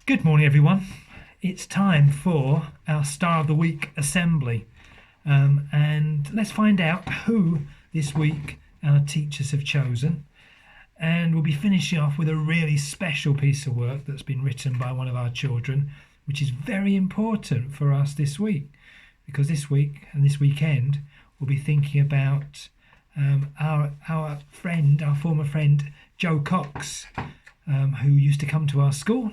Good morning, everyone. It's time for our Star of the Week assembly. And let's find out who this week our teachers have chosen. And we'll be finishing off with a really special piece of work that's been written by one of our children, which is very important for us this week. Because this week and this weekend, we'll be thinking about our former friend, Joe Cox, who used to come to our school.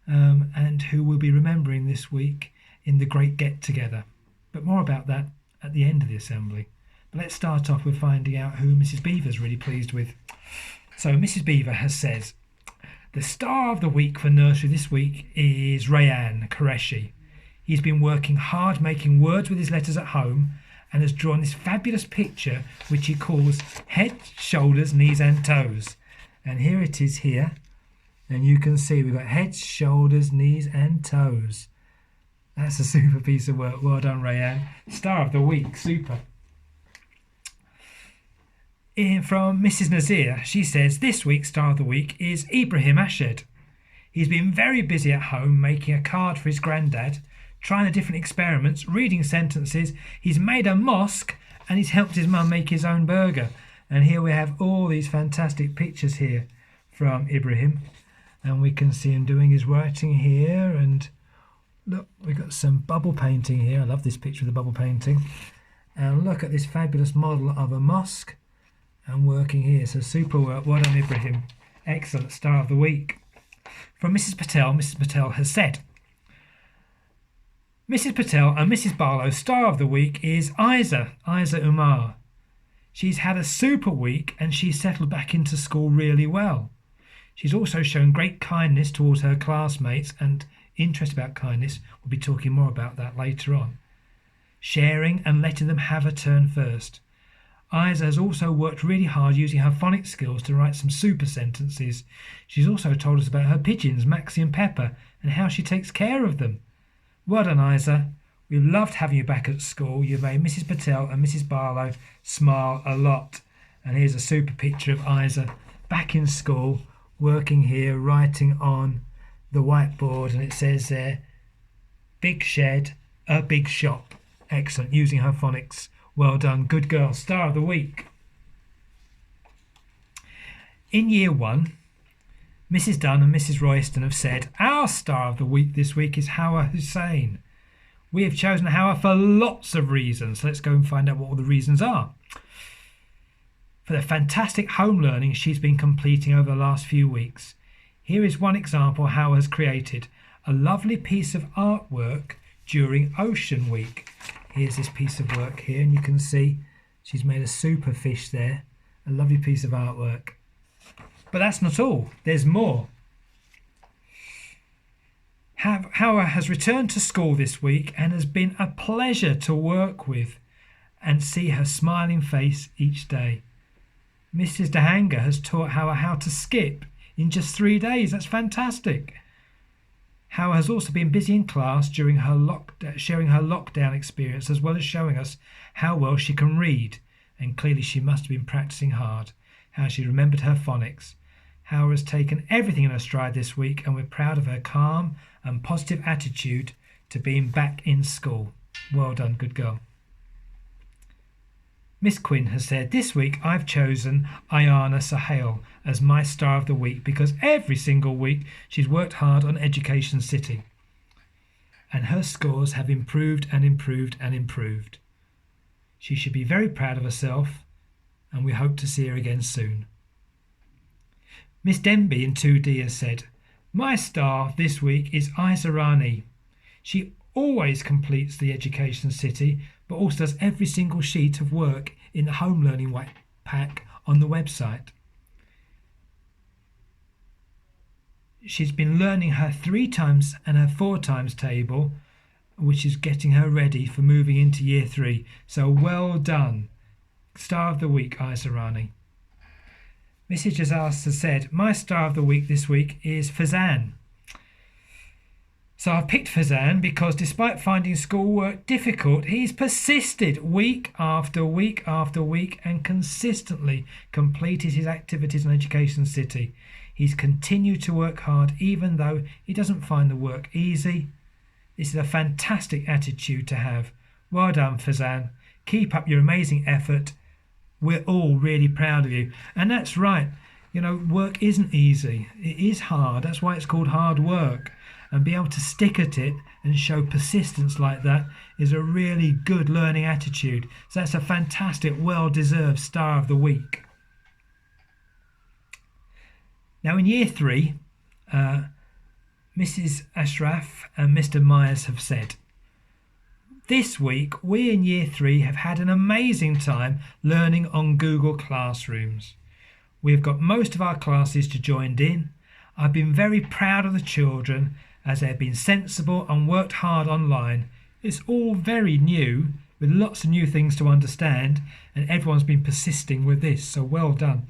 And who we'll be remembering this week in the great get-together. But more about that at the end of the assembly. But let's start off with finding out who Mrs. Beaver's really pleased with. So Mrs. Beaver has said, the star of the week for nursery this week is Rayan Qureshi. He's been working hard making words with his letters at home and has drawn this fabulous picture which he calls head, shoulders, knees and toes. And here it is here. And you can see we've got heads, shoulders, knees and toes. That's a super piece of work. Well done, Rayan. Star of the week. Super. From Mrs. Nazir, she says, this week's star of the week is Ibrahim Ashed. He's been very busy at home making a card for his granddad, trying the different experiments, reading sentences. He's made a mosque and he's helped his mum make his own burger. And here we have all these fantastic pictures here from Ibrahim. And we can see him doing his writing here. And look, we've got some bubble painting here. I love this picture of the bubble painting. And look at this fabulous model of a mosque. And working here. So super work. Well done, Ibrahim. Excellent. Star of the week. From Mrs. Patel has said, Mrs. Patel and Mrs. Barlow's star of the week is Isa Umar. She's had a super week and she's settled back into school really well. She's also shown great kindness towards her classmates and interest about kindness. We'll be talking more about that later on. Sharing and letting them have a turn first. Isa has also worked really hard using her phonics skills to write some super sentences. She's also told us about her pigeons, Maxie and Pepper, and how she takes care of them. Well done, Isa. We've loved having you back at school. You've made Mrs. Patel and Mrs. Barlow smile a lot. And here's a super picture of Isa back in school, working here, writing on the whiteboard, and it says there, big shed, a big shop. Excellent, using her phonics. Well done, good girl. Star of the week. In year 1, Mrs. Dunn and Mrs. Royston have said, our star of the week this week is Hawa Hussein. We have chosen Hawa for lots of reasons. Let's go and find out what all the reasons are. For the fantastic home learning she's been completing over the last few weeks. Here is one example Hawa has created, a lovely piece of artwork during Ocean Week. Here's this piece of work here, and you can see she's made a super fish there, a lovely piece of artwork. But that's not all, there's more. Hawa has returned to school this week and has been a pleasure to work with and see her smiling face each day. Mrs. Dahanga has taught Hawa how to skip in just 3 days. That's fantastic. Hawa has also been busy in class during her sharing her lockdown experience, as well as showing us how well she can read. And clearly she must have been practicing hard, how she remembered her phonics. Hawa has taken everything in her stride this week, and we're proud of her calm and positive attitude to being back in school. Well done, good girl. Miss Quinn has said, this week I've chosen Ayana Sahel as my star of the week because every single week she's worked hard on Education City. And her scores have improved and improved and improved. She should be very proud of herself and we hope to see her again soon. Miss Denby in 2D has said, my star this week is Isa Rani. She always completes the Education City but also does every single sheet of work in the home learning white pack on the website. She's been learning her 3 times and her 4 times table, which is getting her ready for moving into year 3. So well done. Star of the week, Isa Rani. Mrs. Jazas has said, my star of the week this week is Fazan. So I've picked Fazan because despite finding schoolwork difficult, he's persisted week after week after week and consistently completed his activities in Education City. He's continued to work hard even though he doesn't find the work easy. This is a fantastic attitude to have. Well done, Fazan. Keep up your amazing effort. We're all really proud of you. And that's right. You know, work isn't easy. It is hard. That's why it's called hard work. And be able to stick at it and show persistence like that is a really good learning attitude. So that's a fantastic, well-deserved Star of the Week. Now in Year 3, Mrs. Ashraf and Mr. Myers have said, this week we in Year 3 have had an amazing time learning on Google Classrooms. We've got most of our classes to join in. I've been very proud of the children as they've been sensible and worked hard online. It's all very new with lots of new things to understand, and everyone's been persisting with this, so well done.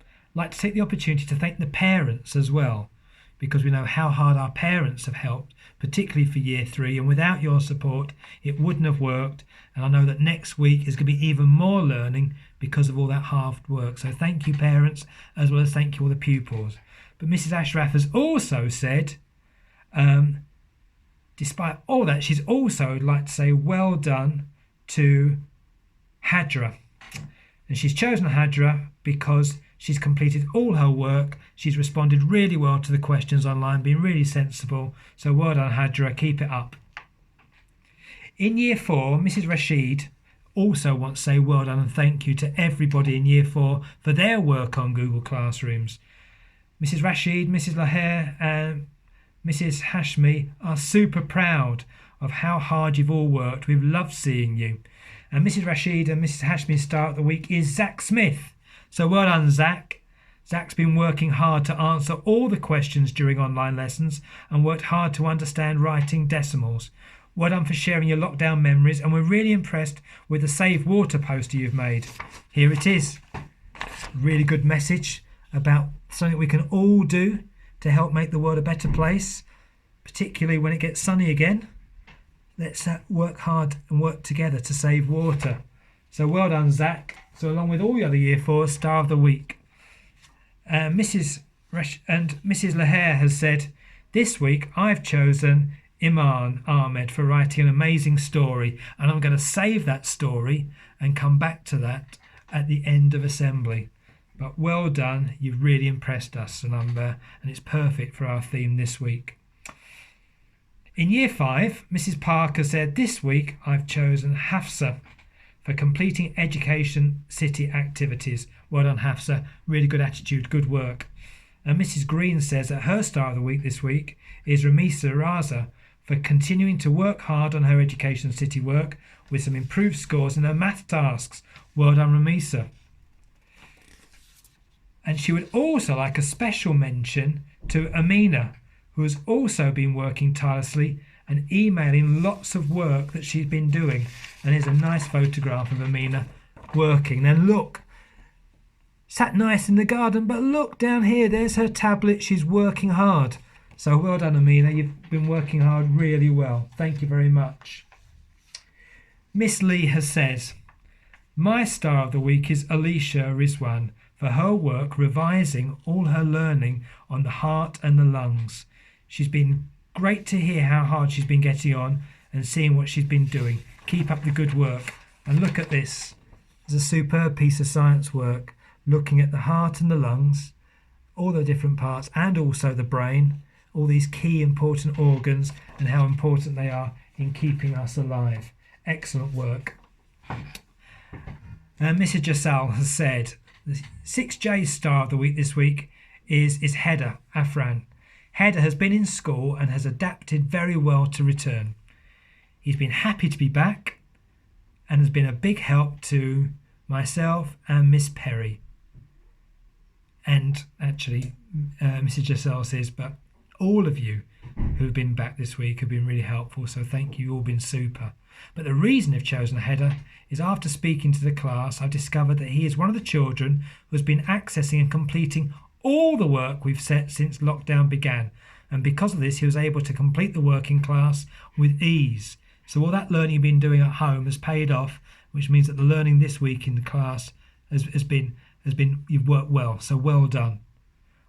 I'd like to take the opportunity to thank the parents as well, because we know how hard our parents have helped, particularly for Year 3, and without your support it wouldn't have worked. And I know that next week is going to be even more learning because of all that hard work. So thank you, parents, as well as thank you all the pupils. But Mrs. Ashraf has also said, despite all that, she's also like to say well done to Hadra. And she's chosen Hadra because she's completed all her work. She's responded really well to the questions online, been really sensible. So well done, Hadra. Keep it up. In Year 4, Mrs. Rashid also wants to say well done and thank you to everybody in Year 4 for their work on Google Classrooms. Mrs. Rashid, Mrs. Laher and Mrs. Hashmi are super proud of how hard you've all worked. We've loved seeing you. And Mrs. Rashid and Mrs. Hashmi's Star of the Week is Zach Smith. So well done, Zach. Zach's been working hard to answer all the questions during online lessons and worked hard to understand writing decimals. Well done for sharing your lockdown memories, and we're really impressed with the Save Water poster you've made. Here it is. Really good message about something we can all do to help make the world a better place, particularly when it gets sunny again. Let's work hard and work together to save water. So well done, Zach. So along with all the other Year 4 Star of the Week. Mrs. Laher has said, this week I've chosen Iman Ahmed for writing an amazing story, and I'm going to save that story and come back to that at the end of assembly. But well done, you've really impressed us, and it's perfect for our theme this week. In Year 5, Mrs. Parker said, this week I've chosen Hafsa for completing education city activities. Well done, Hafsa. Really good attitude, good work. And Mrs. Green says that her Star of the Week this week is Ramisa Raza for continuing to work hard on her education city work with some improved scores in her math tasks. Well done, Ramisa. And she would also like a special mention to Amina, who has also been working tirelessly and emailing lots of work that she's been doing. And here's a nice photograph of Amina working. Then look, sat nice in the garden, but look down here, there's her tablet. She's working hard. So well done, Amina. You've been working hard really well. Thank you very much. Miss Lee has said, my Star of the Week is Alicia Rizwan for her work revising all her learning on the heart and the lungs. She's been great to hear how hard she's been getting on and seeing what she's been doing. Keep up the good work. And look at this. It's a superb piece of science work looking at the heart and the lungs, all the different parts, and also the brain, all these key important organs and how important they are in keeping us alive. Excellent work. And Mrs. Jassal has said, the 6J Star of the Week this week is Hedda Afran. Hedda has been in school and has adapted very well to return. He's been happy to be back and has been a big help to myself and Miss Perry. And actually, Mrs. Jassal says, but all of you who've been back this week have been really helpful, so thank you, you've all been super. But the reason I've chosen Hedda is after speaking to the class, I've discovered that he is one of the children who has been accessing and completing all the work we've set since lockdown began. And because of this, he was able to complete the work in class with ease. So all that learning you've been doing at home has paid off, which means that the learning this week in the class has been you've worked well. So well done.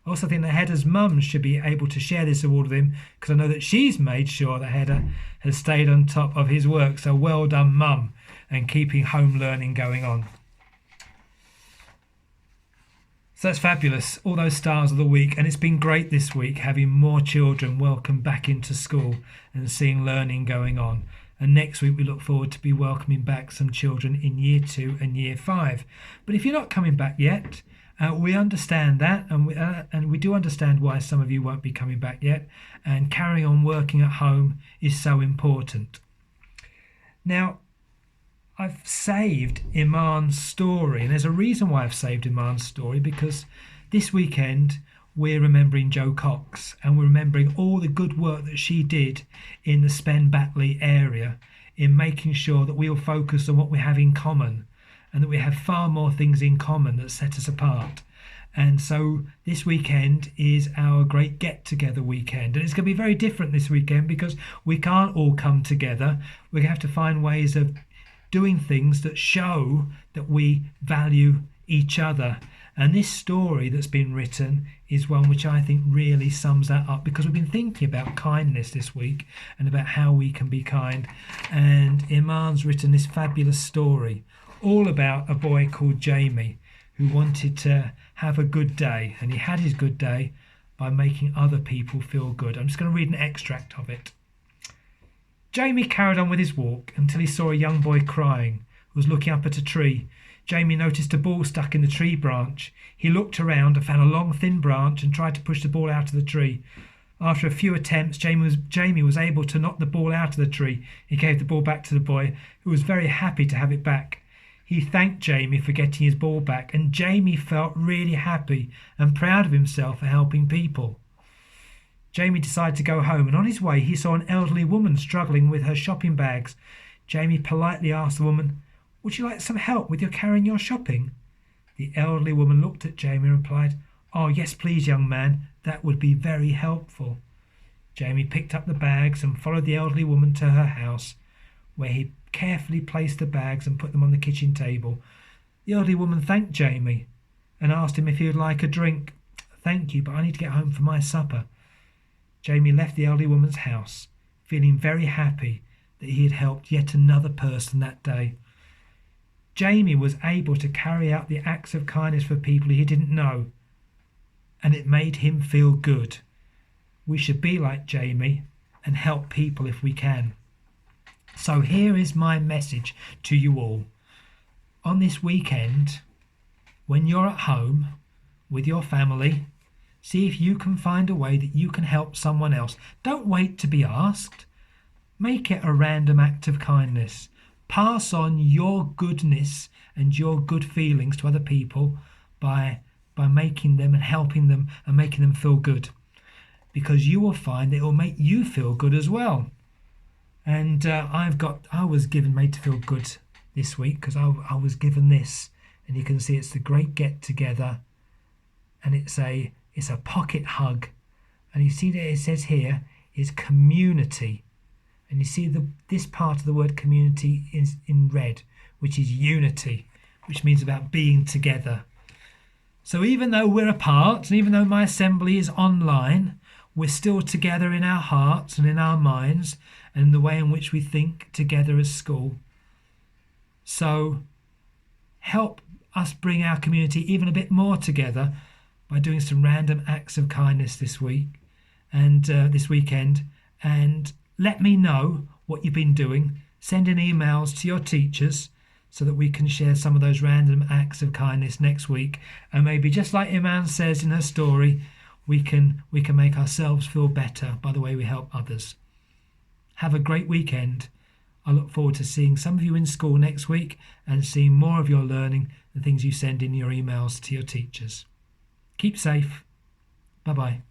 I also think that Heather's mum should be able to share this award with him, because I know that she's made sure that Heather has stayed on top of his work. So well done, mum, and keeping home learning going on. So that's fabulous, all those stars of the week, and it's been great this week having more children welcome back into school and seeing learning going on. And next week we look forward to be welcoming back some children in Year 2 and Year 5. But if you're not coming back yet, we understand that, and we do understand why some of you won't be coming back yet, and carrying on working at home is so important. Now, I've saved Iman's story, and there's a reason why I've saved Iman's story, because this weekend we're remembering Jo Cox, and we're remembering all the good work that she did in the Spen Batley area in making sure that we all focus on what we have in common, and that we have far more things in common that set us apart. And so this weekend is our great get-together weekend, and it's going to be very different this weekend because we can't all come together. We're going to have to find ways of doing things that show that we value each other. And this story that's been written is one which I think really sums that up, because we've been thinking about kindness this week and about how we can be kind. And Iman's written this fabulous story all about a boy called Jamie who wanted to have a good day, and he had his good day by making other people feel good. I'm just going to read an extract of it. Jamie carried on with his walk until he saw a young boy crying who was looking up at a tree. Jamie noticed a ball stuck in the tree branch. He looked around and found a long thin branch and tried to push the ball out of the tree. After a few attempts, Jamie was able to knock the ball out of the tree. He gave the ball back to the boy, who was very happy to have it back. He thanked Jamie for getting his ball back, and Jamie felt really happy and proud of himself for helping people. Jamie decided to go home, and on his way he saw an elderly woman struggling with her shopping bags. Jamie politely asked the woman, "Would you like some help with your carrying your shopping?" The elderly woman looked at Jamie and replied, "Oh, yes, please, young man, that would be very helpful." Jamie picked up the bags and followed the elderly woman to her house, where he carefully placed the bags and put them on the kitchen table. The elderly woman thanked Jamie and asked him if he would like a drink. "Thank you, but I need to get home for my supper." Jamie left the elderly woman's house, feeling very happy that he had helped yet another person that day. Jamie was able to carry out the acts of kindness for people he didn't know, and it made him feel good. We should be like Jamie and help people if we can. So here is my message to you all. On this weekend, when you're at home with your family, see if you can find a way that you can help someone else. Don't wait to be asked. Make it a random act of kindness. Pass on your goodness and your good feelings to other people by making them and helping them and making them feel good, because you will find it will make you feel good as well. And I was made to feel good this week because I was given this, and you can see it's the great get together, and it's a pocket hug, and you see that it says here is community. And you see this part of the word community is in red, which is unity, which means about being together. So even though we're apart, and even though my assembly is online, we're still together in our hearts and in our minds and in the way in which we think together as school. So help us bring our community even a bit more together by doing some random acts of kindness this week and this weekend, and let me know what you've been doing. Send in emails to your teachers so that we can share some of those random acts of kindness next week. And maybe just like Iman says in her story, we can make ourselves feel better by the way we help others. Have a great weekend. I look forward to seeing some of you in school next week and seeing more of your learning and things you send in your emails to your teachers. Keep safe. Bye-bye.